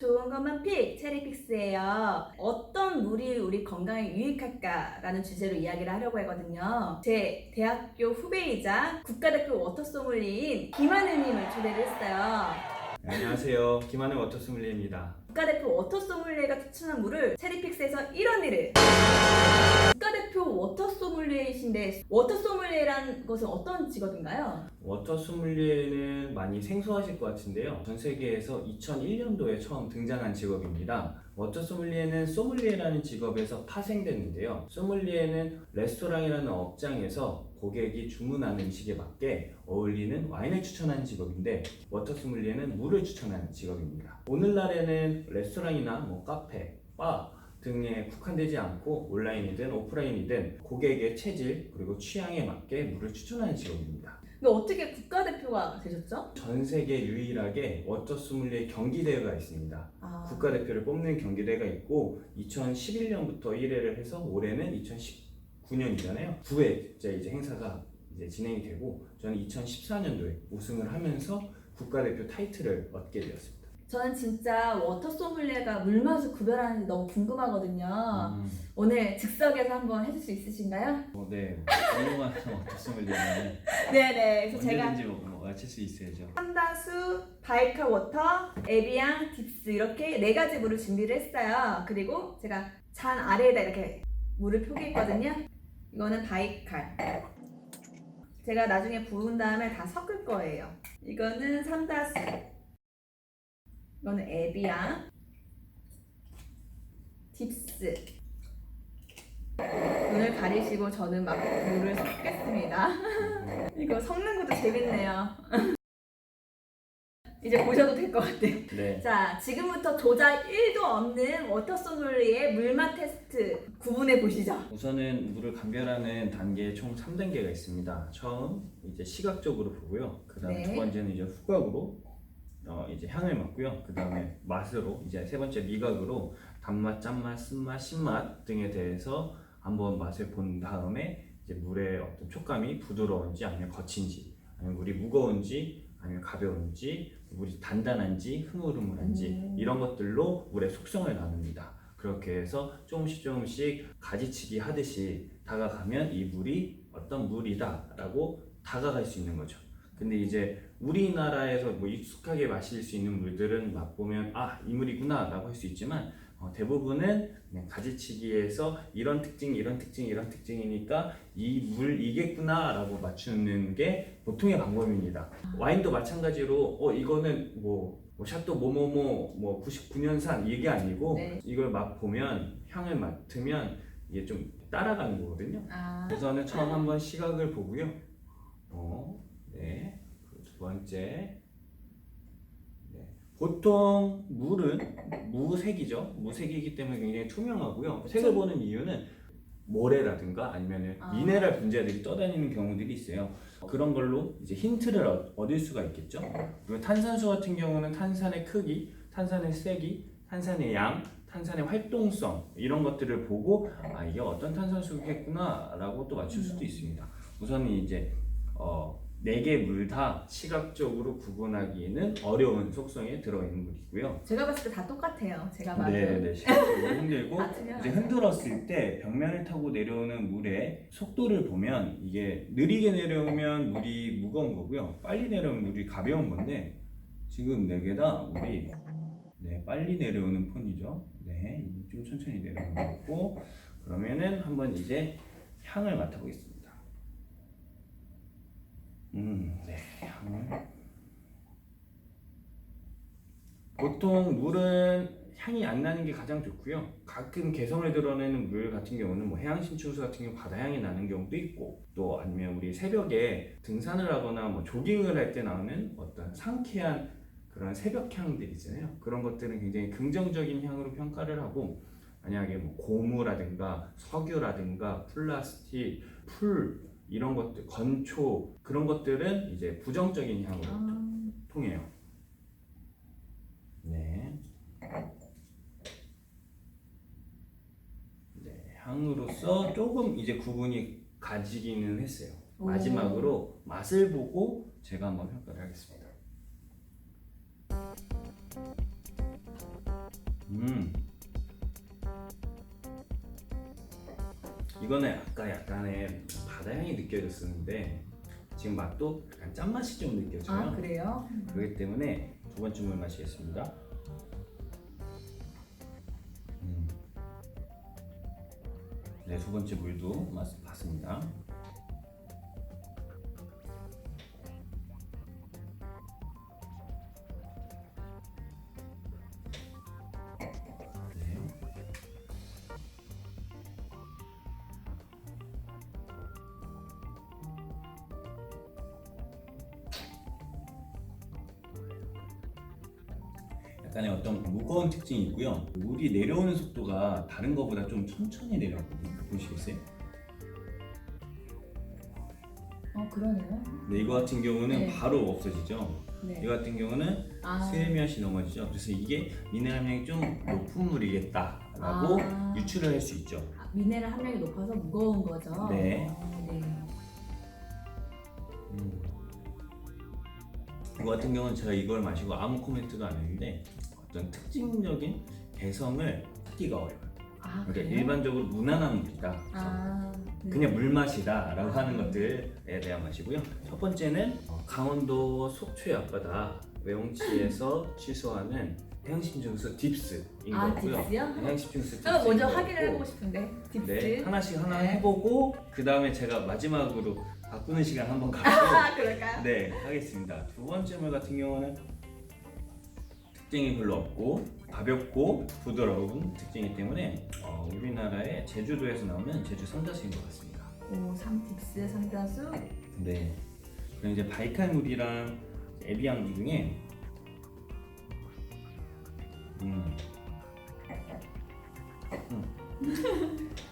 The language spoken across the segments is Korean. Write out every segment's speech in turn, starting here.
좋은 것만 픽! 체리픽스예요. 어떤 물이 우리 건강에 유익할까라는 주제로 이야기를 하려고 하거든요. 제 대학교 후배이자 국가대표 워터소믈리인 김하늘님을 초대를 했어요. 안녕하세요. 김하늘 워터소믈리에입니다. 국가대표 워터소믈리에가 추천한 물을 체리픽스에서 1원리를 국가대표 워터소믈리에이신데 워터소믈리에라는 것은 어떤 직업인가요? 워터소믈리에는 많이 생소하실 것 같은데요. 전 세계에서 2001년도에 처음 등장한 직업입니다. 워터소믈리에는 소믈리에라는 직업에서 파생됐는데요. 소믈리에는 레스토랑이라는 업장에서 고객이 주문하는 음식에 맞게 어울리는 와인을 추천하는 직업인데, 워터소믈리에는 물을 추천하는 직업입니다. 오늘날에는 레스토랑이나 카페, 바 등에 국한되지 않고 온라인이든 오프라인이든 고객의 체질 그리고 취향에 맞게 물을 추천하는 직업입니다. 근데 어떻게 국가대표가 되셨죠? 전 세계 유일하게 워터소믈리에 경기대회가 있습니다. 국가대표를 뽑는 경기대회가 있고 2011년부터 1회를 해서 올해는 2019년이잖아요. 9회째 이제 행사가 이제 진행이 되고, 저는 2014년도에 우승을 하면서 국가대표 타이틀을 얻게 되었습니다. 저는 진짜 워터소믈리에가 물맛을 구별하는지 너무 궁금하거든요. 오늘 즉석에서 한번 해줄 수 있으신가요? 네, 훌륭한 워터소믈리에는 네네. 그래서 제가 언제든지 맞출 수 있어야죠. 삼다수, 바이칼 워터, 에비앙, 딥스 이렇게 4가지 물을 준비를 했어요. 그리고 제가 잔 아래에다 이렇게 물을 표기했거든요. 이거는 바이칼. 제가 나중에 부은 다음에 다 섞을 거예요. 이거는 삼다수. 이거는 에비앙, 딥스. 눈을 가리시고 저는 막 물을 섞겠습니다. 이거 섞는 것도 재밌네요. 이제 보셔도 될 것 같아요. 네. 자, 지금부터 조작 1도 없는 워터소믈리에 물맛 테스트 구분해 보시죠. 우선은 물을 감별하는 단계 총 3단계가 있습니다. 처음 이제 시각적으로 보고요. 그다음 네. 두 번째는 이제 후각으로 이제 향을 맡고요. 그다음에 맛으로, 이제 세 번째 미각으로 단맛, 짠맛, 쓴맛, 신맛 등에 대해서 한번 맛을 본 다음에 이제 물의 어떤 촉감이 부드러운지 아니면 거친지, 아니면 물이 무거운지 아니면 가벼운지, 물이 단단한지 흐물흐물한지 이런 것들로 물의 속성을 나눕니다. 그렇게 해서 조금씩 가지치기 하듯이 다가가면 이 물이 어떤 물이다 라고 다가갈 수 있는 거죠. 근데 이제 우리나라에서 익숙하게 마실 수 있는 물들은 맛보면 이 물이구나 라고 할 수 있지만, 대부분은 그냥 가지치기에서 이런 특징, 이런 특징, 이런 특징이니까 이 물 이겠구나 라고 맞추는 게 보통의 방법입니다. 와인도 마찬가지로 이거는 샤또 뭐뭐뭐 99년산 이게 아니고, 네. 이걸 맛보면, 향을 맡으면 이게 좀 따라가는 거거든요. 우선은 처음 한번 시각을 보고요. 네. 두 번째. 네. 보통 물은 무색이죠. 무색이기 때문에 굉장히 투명하고요. 색을 보는 이유는 모래라든가 아니면 미네랄 분자들이 떠다니는 경우들이 있어요. 그런 걸로 이제 힌트를 얻을 수가 있겠죠. 그리고 탄산수 같은 경우는 탄산의 크기, 탄산의 세기, 탄산의 양, 탄산의 활동성 이런 것들을 보고 이게 어떤 탄산수겠구나 라고 또 맞출 수도 있습니다. 우선 이제 4개 물 다 시각적으로 구분하기에는 어려운 속성에 들어있는 물이고요. 제가 봤을 때 다 똑같아요. 제가 봐도. 네, 시각적으로 힘들고 맞으면 이제 흔들었을 때 벽면을 타고 내려오는 물의 속도를 보면 이게 느리게 내려오면 물이 무거운 거고요. 빨리 내려오면 물이 가벼운 건데, 지금 4개 다 물이 빨리 내려오는 편이죠. 좀 천천히 내려오는 거고, 그러면은 한번 이제 향을 맡아보겠습니다. 향을. 보통 물은 향이 안 나는 게 가장 좋고요. 가끔 개성을 드러내는 물 같은 경우는 해양신춘수 같은 경우 바다향이 나는 경우도 있고, 또 아니면 우리 새벽에 등산을 하거나 조깅을 할 때 나오는 어떤 상쾌한 그런 새벽향들 있잖아요. 그런 것들은 굉장히 긍정적인 향으로 평가를 하고, 만약에 고무라든가 석유라든가 플라스틱, 풀 이런 것들, 건초 그런 것들은 이제 부정적인 향으로 통해요. 향으로서 조금 이제 구분이 가지기는 했어요. 마지막으로 맛을 보고 제가 한번 평가를 하겠습니다. 이거는 아까 약간의 바다 향이 느껴졌었는데 지금 맛도 약간 짠맛이 좀 느껴져요. 아 그래요? 그렇기 때문에 두 번째 물 마시겠습니다. 네, 두 번째 물도 봤습니다. 네. 약간의 어떤 무거운 특징이 있고요. 물이 내려오는 속도가 다른 것보다 좀 천천히 내려오거든요. 보시겠어요? 그러네요. 네, 이거 같은 경우는 네. 바로 없어지죠. 네. 이거 같은 경우는 아. 스며시 넘어지죠. 그래서 이게 미네랄 함량이 좀 높은 물이겠다라고 아. 유추를 할 수 있죠. 미네랄 함량이 높아서 무거운 거죠. 네. 네. 이거 같은 경우는 제가 이걸 마시고 아무 코멘트도 안 했는데 어떤 특징적인 개성을 찾기가 어려워요. 아 그러니까 그래요? 일반적으로 무난한 물이다. 아 네. 그냥 물맛이다라고 하는 것들에 대한 맛이고요. 첫 번째는 강원도 속초의 앞바다 외홍치에서 취소하는 해양심증수 딥스인 거고요. 딥스요? 해양심증수 딥스. 저는 먼저 확인을 해보고 싶은데 딥스. 네, 하나씩 하나 네. 해보고 그 다음에 제가 마지막으로 바꾸는 시간 한번 갖고 그럴까요? 네 하겠습니다. 두 번째 물 같은 경우는 특징이 별로 없고 가볍고 부드러운 특징이기 때문에 우리나라의 제주도에서 나오는 제주 삼다수인 것 같습니다. 오, 딥스 삼다수. 네. 그럼 이제 바이칼물이랑 에비앙 중에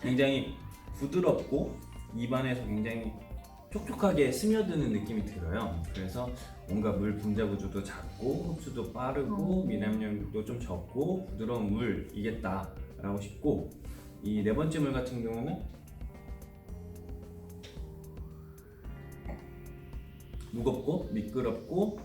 굉장히 부드럽고 입안에서 굉장히 촉촉하게 스며드는 느낌이 들어요. 그래서 뭔가 물 분자 구조도 작고 흡수도 빠르고 미남력도 좀 적고 부드러운 물이겠다라고 싶고 이 네 번째 물 같은 경우는 무겁고 미끄럽고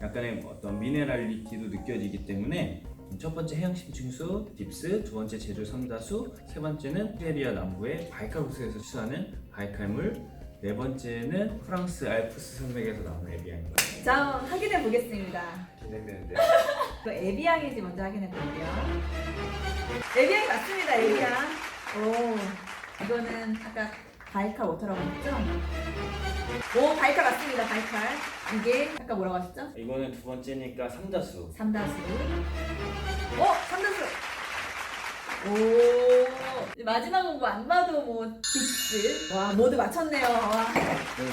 약간의 어떤 미네랄리티도 느껴지기 때문에 첫 번째 해양심층수 딥스, 두 번째 제주 삼다수, 세 번째는 시베리아 남부의 바이칼 호수에서 취수하는 바이칼물, 네 번째는 프랑스 알프스 산맥에서 나오는 에비앙입니다. 자, 확인해 보겠습니다. 기대되는데. 그 에비앙인지 먼저 확인해 볼게요. 에비앙이 맞습니다. 에비앙. 오, 이거는 아까 바이칼 워터라고 했죠? 오, 바이칼 맞습니다. 바이칼. 이게 아까 뭐라고 하셨죠? 이거는 두 번째니까 삼다수. 삼다수. 삼다수. 오, 마지막은 뭐 안 봐도 뭐 딥스. 와, 모두 맞췄네요. 와. 오,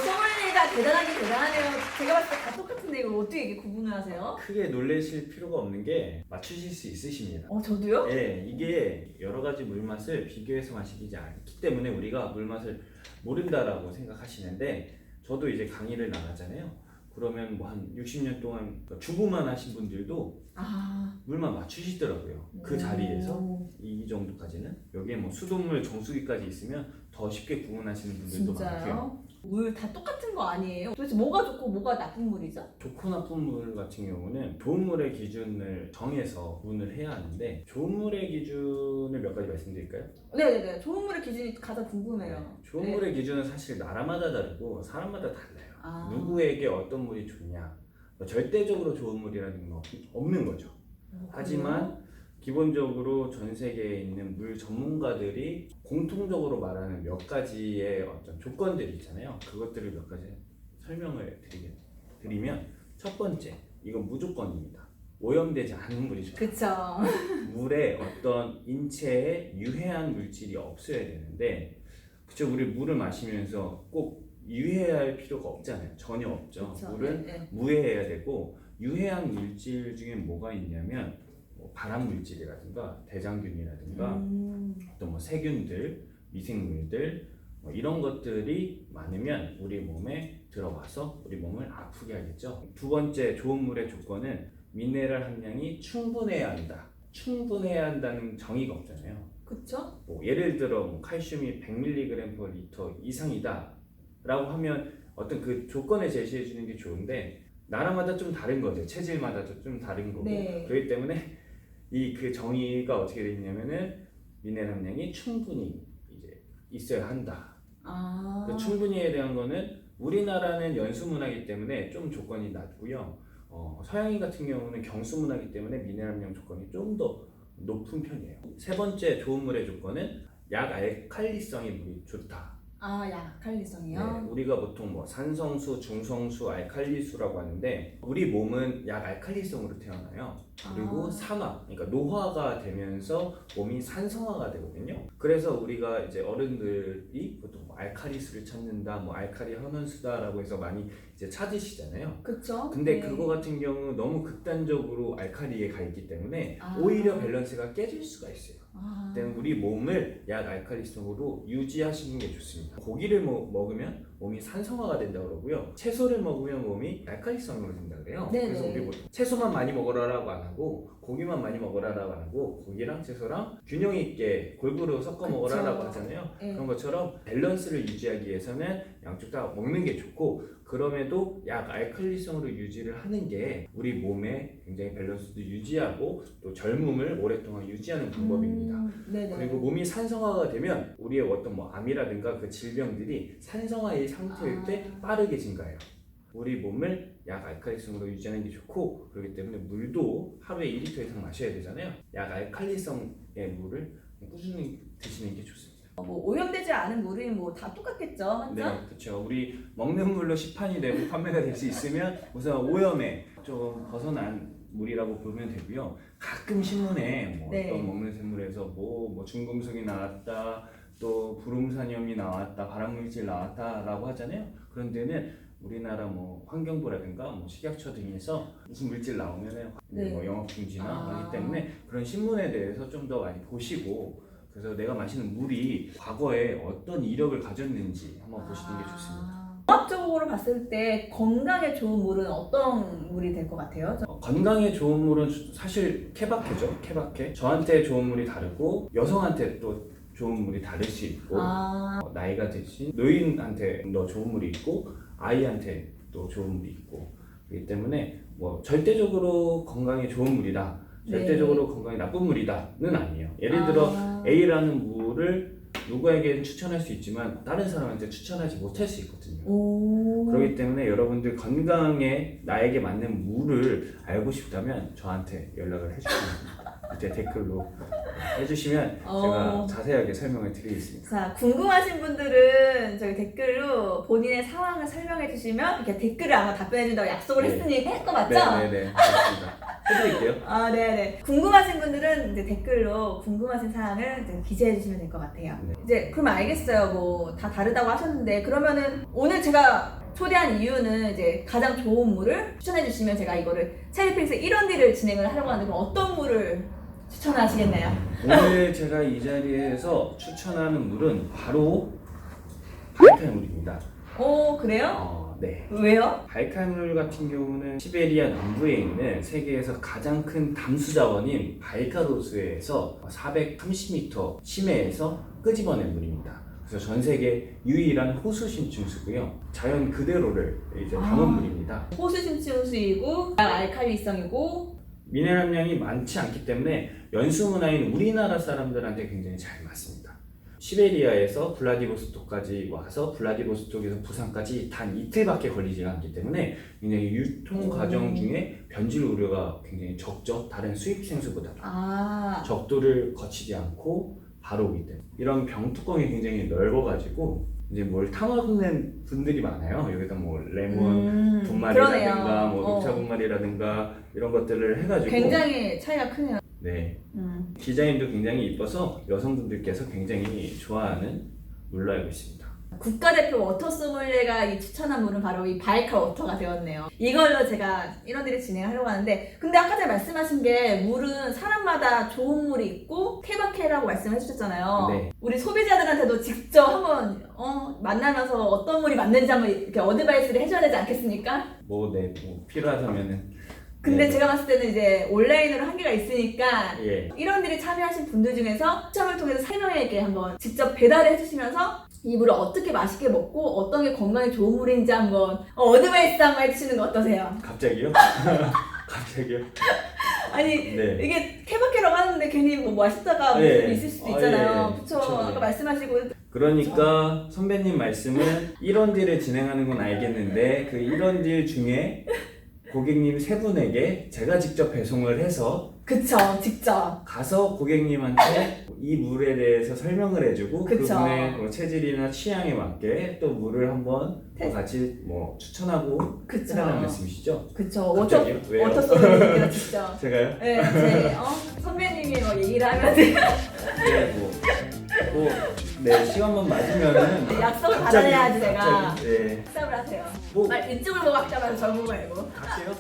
소믈리에가 대단하긴 대단하네요. 제가 봤을 때 다 똑같은데 이거 어떻게 이게 구분을 하세요? 크게 놀라실 필요가 없는 게 맞추실 수 있으십니다. 저도요? 네, 이게 여러 가지 물맛을 비교해서 마시지 않기 때문에 우리가 물맛을 모른다라고 생각하시는데 저도 이제 강의를 나가잖아요. 그러면 뭐 한 60년 동안 주부만 하신 분들도 물만 맞추시더라고요. 그 자리에서 이 정도까지는 여기에 뭐 수돗물 정수기까지 있으면 더 쉽게 구분하시는 분들도 많고요. 진짜요? 물 다 똑같은 거 아니에요? 도대체 뭐가 좋고 뭐가 나쁜 물이죠? 좋고 나쁜 물 같은 경우는 좋은 물의 기준을 정해서 구분을 해야 하는데 좋은 물의 기준을 몇 가지 말씀드릴까요? 네네네. 좋은 물의 기준이 가장 궁금해요. 네, 좋은 네. 물의 기준은 사실 나라마다 다르고 사람마다 달라요. 아. 누구에게 어떤 물이 좋냐 절대적으로 좋은 물이라는 건 없는 거죠. 하지만 기본적으로 전 세계에 있는 물 전문가들이 공통적으로 말하는 몇 가지의 어떤 조건들이 있잖아요. 그것들을 몇 가지 설명을 드리면 첫 번째, 이건 무조건입니다. 오염되지 않은 물이 좋아요. 그쵸. 물에 어떤 인체에 유해한 물질이 없어야 되는데 그쵸, 우리 물을 마시면서 꼭 유해할 필요가 없잖아요. 전혀 없죠. 그쵸. 물은 네. 무해해야 되고 유해한 물질 중에 뭐가 있냐면 발암 물질이라든가 대장균이라든가 어떤 뭐 세균들, 미생물들 이런 것들이 많으면 우리 몸에 들어와서 우리 몸을 아프게 하겠죠. 두 번째 좋은 물의 조건은 미네랄 함량이 충분해야 한다. 충분해야 한다는 정의가 없잖아요. 그쵸? 뭐 예를 들어 뭐 칼슘이 100mg/L 이상이다 라고 하면 어떤 그 조건을 제시해 주는 게 좋은데 나라마다 좀 다른 거죠. 체질마다 좀 다른 거고 네. 그렇기 때문에 이 그 정의가 어떻게 되어 있냐면은 미네랄 함량이 충분히 이제 있어야 한다. 그 충분히에 대한 거는 우리나라는 연수 문화이기 때문에 좀 조건이 낮고요. 서양인 같은 경우는 경수 문화이기 때문에 미네랄 함량 조건이 좀 더 높은 편이에요. 세 번째 좋은 물의 조건은 약알칼리성의 물이 좋다. 약알칼리성이요? 네, 우리가 보통 뭐 산성수, 중성수, 알칼리수라고 하는데 우리 몸은 약알칼리성으로 태어나요. 그리고 산화, 그러니까 노화가 되면서 몸이 산성화가 되거든요. 그래서 우리가 이제 어른들이 보통 뭐 알칼리수를 찾는다, 뭐 알칼리 현원수다라고 해서 많이 이제 찾으시잖아요. 그쵸? 근데 네. 그거 같은 경우 너무 극단적으로 알칼리에 가 있기 때문에 오히려 밸런스가 깨질 수가 있어요. 때문에 우리 몸을 약 알칼리성으로 유지하시는 게 좋습니다. 고기를 먹으면 몸이 산성화가 된다고 그러고요. 채소를 먹으면 몸이 알칼리성으로 된다 그래요. 네네. 그래서 우리 채소만 많이 먹으라라고 안 하고 고기만 많이 먹으라라고 안 하고 고기랑 채소랑 균형 있게 골고루 섞어 그쵸. 먹으라라고 하잖아요. 네. 그런 것처럼 밸런스를 유지하기 위해서는 양쪽 다 먹는 게 좋고 그럼에도 약 알칼리성으로 유지를 하는 게 우리 몸에 굉장히 밸런스도 유지하고 또 젊음을 오랫동안 유지하는 방법입니다. 네네. 그리고 몸이 산성화가 되면 우리의 어떤 뭐 암이라든가 그 질병들이 산성화의 상태일 때 빠르게 증가해요. 우리 몸을 약 알칼리성으로 유지하는 게 좋고 그렇기 때문에 물도 하루에 2리터 이상 마셔야 되잖아요. 약 알칼리성의 물을 꾸준히 드시는 게 좋습니다. 뭐 오염되지 않은 물은 뭐 다 똑같겠죠, 맞죠? 네, 그렇죠. 우리 먹는 물로 시판이 되고 판매가 될 수 있으면 우선 오염에 좀 벗어난 물이라고 보면 되고요. 가끔 신문에 뭐 네. 어떤 먹는 생물에서 뭐 중금속이 나왔다, 또 불움산염이 나왔다, 발암물질 나왔다라고 하잖아요. 그런 데는 우리나라 뭐 환경부라든가 뭐 식약처 등에서 무슨 물질 나오면은 네. 뭐 영업 중지나 하기 때문에 그런 신문에 대해서 좀 더 많이 보시고. 그래서 내가 마시는 물이 과거에 어떤 이력을 가졌는지 한번 보시는 게 좋습니다. 종합적으로 봤을 때 건강에 좋은 물은 어떤 물이 될 것 같아요? 건강에 좋은 물은 사실 케바케죠. 케바케. 저한테 좋은 물이 다르고 여성한테 또 좋은 물이 다를 수 있고 나이가 드신 노인한테 더 좋은 물이 있고 아이한테 또 좋은 물이 있고 그렇기 때문에 뭐 절대적으로 건강에 좋은 물이다. 절대적으로 건강에 나쁜 물이다는 아니에요. 예를 들어 A라는 물을 누구에게는 추천할 수 있지만 다른 사람한테 추천하지 못할 수 있거든요. 그렇기 때문에 여러분들 건강에 나에게 맞는 물을 알고 싶다면 저한테 연락을 해주시면 됩니다. 밑에 댓글로 해주시면 제가 자세하게 설명을 드리겠습니다. 자, 궁금하신 분들은 저기 댓글로 본인의 상황을 설명해 주시면 이렇게 댓글을 아마 답변해 준다고 약속을 했으니 할 거 맞죠? 네네네, 맞습니다. 해드릴게요. 네네. 궁금하신 분들은 이제 댓글로 궁금하신 사항을 이제 기재해 주시면 될 것 같아요. 네. 이제 그럼 알겠어요. 뭐 다 다르다고 하셨는데 그러면은 오늘 제가 초대한 이유는 이제 가장 좋은 물을 추천해 주시면 제가 이거를 체리핑스 1원디를 진행을 하려고 하는데 그럼 어떤 물을 추천하시겠나요? 오늘 제가 이 자리에서 추천하는 물은 바로 바이칼 물입니다. 그래요? 네. 왜요? 바이칼 물 같은 경우는 시베리아 남부에 있는 세계에서 가장 큰 담수 자원인 바이칼 호수에서 430m 심해에서 끄집어낸 물입니다. 그래서 전 세계 유일한 호수 심층수고요. 자연 그대로를 이제 담은 물입니다. 호수 심층수이고 알칼리성이고 미네랄 함량이 많지 않기 때문에 연수 문화인 우리나라 사람들한테 굉장히 잘 맞습니다. 시베리아에서 블라디보스톡까지 와서 블라디보스톡에서 부산까지 단 이틀밖에 걸리지 않기 때문에 굉장히 유통 과정 중에 변질 우려가 굉장히 적죠. 다른 수입 생수보다 적도를 거치지 않고 바로 오기 때문에 이런 병뚜껑이 굉장히 넓어가지고 이제 뭘 타먹는 분들이 많아요. 여기다 뭐 레몬 분말이라든가 뭐 녹차 분말이라든가 이런 것들을 해가지고 굉장히 차이가 크네요. 네. 디자인도 굉장히 이뻐서 여성분들께서 굉장히 좋아하는 물로 알고 있습니다. 국가대표 워터 소믈리에가 이 추천한 물은 바로 이 바이칼 워터가 되었네요. 이걸로 제가 인원들이 진행하려고 하는데 근데 아까 전에 말씀하신 게 물은 사람마다 좋은 물이 있고 케바케라고 말씀해 주셨잖아요. 네. 우리 소비자들한테도 직접 한번 만나면서 어떤 물이 맞는지 한번 이렇게 어드바이스를 해줘야 되지 않겠습니까? 뭐 필요하다면은 근데 제가 봤을 때는 이제 온라인으로 한계가 있으니까 예. 이런들이 참여하신 분들 중에서 추첨을 통해서 3명에게 한번 직접 배달을 해주시면서 이 물을 어떻게 맛있게 먹고 어떤 게 건강에 좋은 물인지 한번 어드바이스 한번 해주시는 거 어떠세요? 갑자기요? 갑자기요? 아니 네. 이게 케바케라고 하는데 괜히 뭐 맛있다가 네. 무슨 있을 수도 있잖아요. 예. 그쵸? 그쵸, 아까 예. 말씀하시고 그러니까 선배님 말씀은 1원 딜을 진행하는 건 알겠는데 그 1원 딜 중에 고객님 세 분에게 제가 직접 배송을 해서 그쵸 직접 가서 고객님한테 이 물에 대해서 설명을 해주고 그쵸. 그분의 그 체질이나 취향에 맞게 또 물을 한번 테스트. 같이 뭐 추천하고 그쵸 해달라는 말씀이시죠? 그쵸 워터 갑자기요? 왜요? 워터솔로 직접 제가요? 네, 제 선배님이 뭐 얘기를 하면 제가 네, 네, 시간만 맞으면은 약속을 갑자기, 받아내야지 제가 갑자기, 네. 식사를 하세요. 뭐 말 이쪽을 보고 학자만 저보고 말고. 갈게요.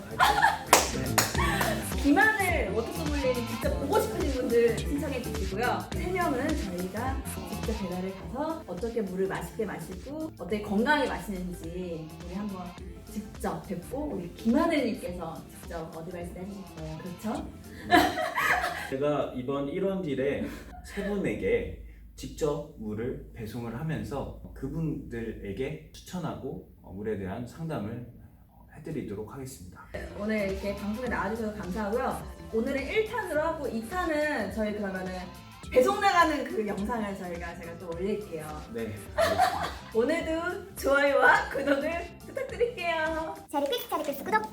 비만을 워터소믈리에를 직접 보고 싶으신 분들 신청해 주시고요. 설명은 저희가 직접 배달을 가서 어떻게 물을 맛있게 마시고 어떻게 건강하게 마시는지 우리 한번 직접 뵙고 우리 김하늘님께서 직접 어드바이스를 해주실 거예요. 그렇죠? 제가 이번 1원 딜에 세 분에게 직접 물을 배송을 하면서 그분들에게 추천하고 물에 대한 상담을 해드리도록 하겠습니다. 오늘 이렇게 방송에 나와주셔서 감사하고요. 오늘은 1탄으로 하고 2탄은 저희 그러면은 배송 나가는 그 영상을 제가 또 올릴게요. 네, 알겠습니다. 오늘도 좋아요와 구독을 부탁드릴게요. 자리필 구독